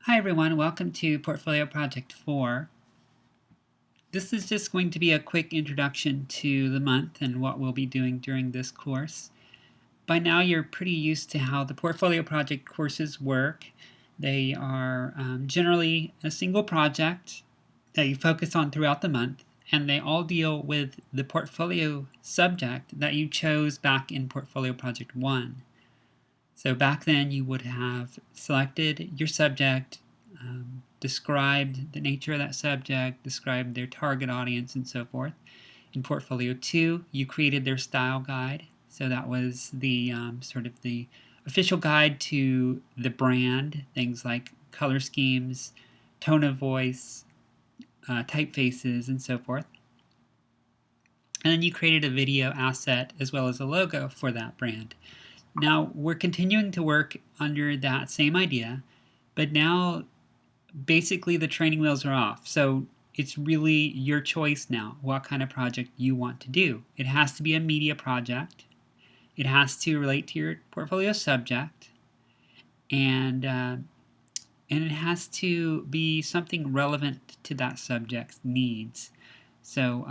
Hi everyone, welcome to Portfolio Project 4. This is just going to be a quick introduction to the month and what we'll be doing during this course. By now you're pretty used to how the Portfolio Project courses work. They are generally a single project that you focus on throughout the month, and they all deal with the portfolio subject that you chose back in Portfolio Project 1. So back then you would have selected your subject, described the nature of that subject, described their target audience, and so forth. In Portfolio 2, you created their style guide. So that was the sort of the official guide to the brand, things like color schemes, tone of voice, typefaces, and so forth. And then you created a video asset as well as a logo for that brand. Now we're continuing to work under that same idea, but now basically the training wheels are off. So it's really your choice now what kind of project you want to do. It has to be a media project. It has to relate to your portfolio subject, and it has to be something relevant to that subject's needs. So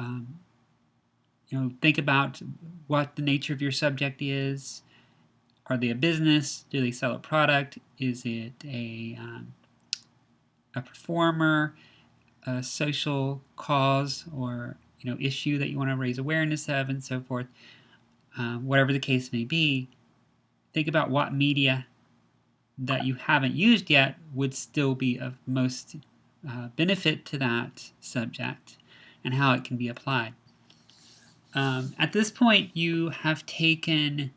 think about what the nature of your subject is. Are they a business? Do they sell a product? Is it a performer, a social cause, or issue that you want to raise awareness of, and so forth? Whatever the case may be, think about what media that you haven't used yet would still be of most benefit to that subject and how it can be applied. At this point, you have taken,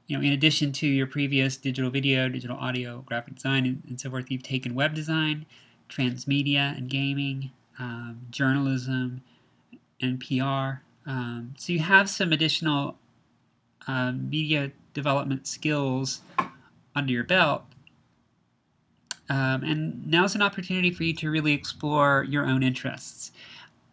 in addition to your previous digital video, digital audio, graphic design, and so forth, you've taken web design, transmedia and gaming, journalism, and PR. So you have some additional media development skills under your belt. And now's an opportunity for you to really explore your own interests.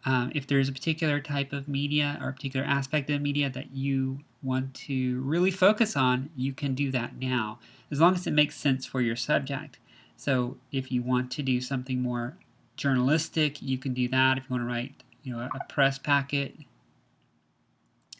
If there's a particular type of media or a particular aspect of media that you want to really focus on, you can do that now, as long as it makes sense for your subject. So if you want to do something more journalistic, you can do that. If you want to write a press packet,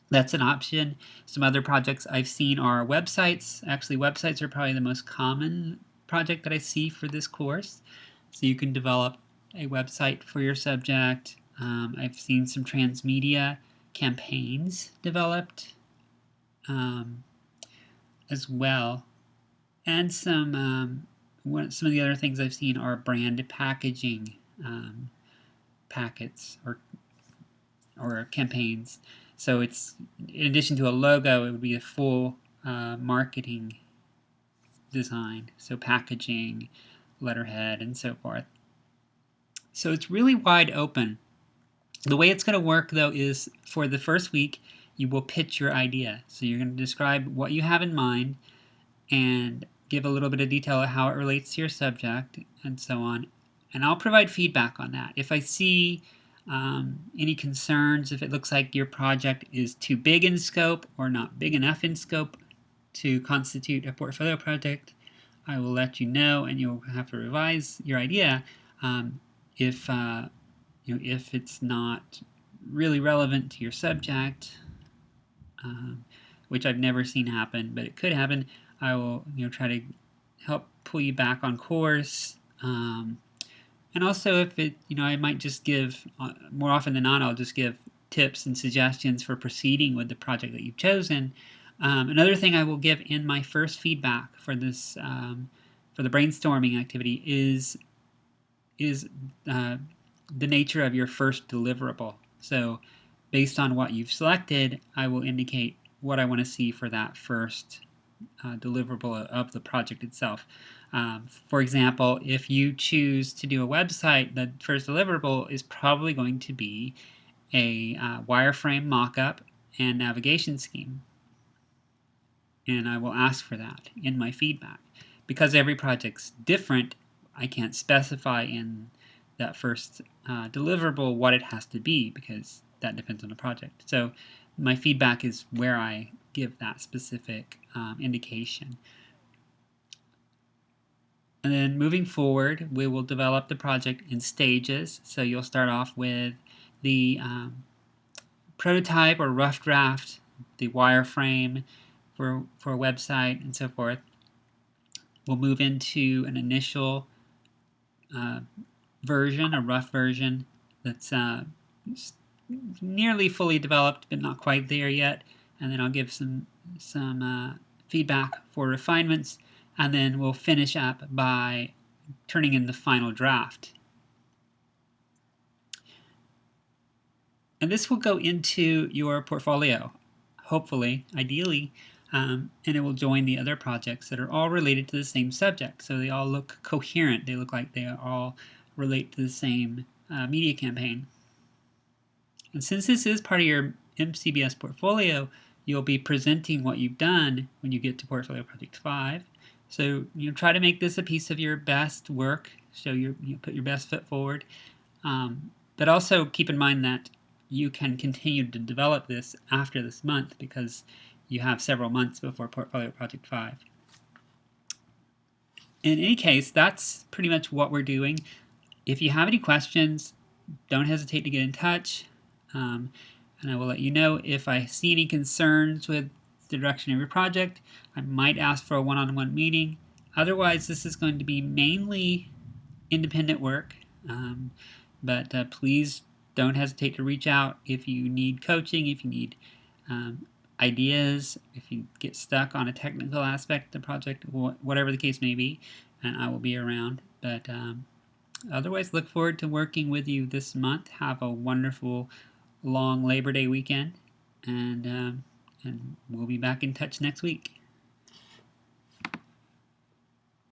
that's an option. Some other projects I've seen are websites. Actually, websites are probably the most common project that I see for this course. So you can develop a website for your subject. I've seen some transmedia campaigns developed as well. And some of the other things I've seen are brand packaging packets or campaigns. So it's, in addition to a logo, it would be a full marketing design. So packaging, letterhead, and so forth. So it's really wide open. The way it's going to work, though, is for the first week, you will pitch your idea. So you're going to describe what you have in mind and give a little bit of detail of how it relates to your subject and so on. And I'll provide feedback on that. If I see any concerns, if it looks like your project is too big in scope or not big enough in scope to constitute a portfolio project, I will let you know, and you'll have to revise your idea if it's not really relevant to your subject, which I've never seen happen, but it could happen. I will try to help pull you back on course. And also, if it, I might just give, more often than not, I'll just give tips and suggestions for proceeding with the project that you've chosen. Another thing I will give in my first feedback for this, for the brainstorming activity is the nature of your first deliverable. So based on what you've selected, I will indicate what I want to see for that first deliverable of the project itself. For example, if you choose to do a website, the first deliverable is probably going to be a wireframe mockup and navigation scheme. And I will ask for that in my feedback. Because every project's different, I can't specify in that first deliverable what it has to be, because that depends on the project. So my feedback is where I give that specific indication. And then moving forward, we will develop the project in stages. So you'll start off with the prototype or rough draft, the wireframe for a website, and so forth. We'll move into an initial version, a rough version that's nearly fully developed, but not quite there yet. And then I'll give some feedback for refinements, and then we'll finish up by turning in the final draft. And this will go into your portfolio, hopefully, ideally, and it will join the other projects that are all related to the same subject. So they all look coherent. They look like they all relate to the same media campaign. And since this is part of your MCBS portfolio, you'll be presenting what you've done when you get to Portfolio Project 5. So try to make this a piece of your best work. So you put your best foot forward. But also keep in mind that you can continue to develop this after this month because you have several months before Portfolio Project 5. In any case, that's pretty much what we're doing. If you have any questions, don't hesitate to get in touch. And I will let you know if I see any concerns with the direction of your project. I might ask for a one-on-one meeting. Otherwise, this is going to be mainly independent work. But please don't hesitate to reach out if you need coaching, if you need ideas, if you get stuck on a technical aspect of the project, whatever the case may be, and I will be around. But otherwise, look forward to working with you this month. Have a wonderful long Labor Day weekend, and we'll be back in touch next week.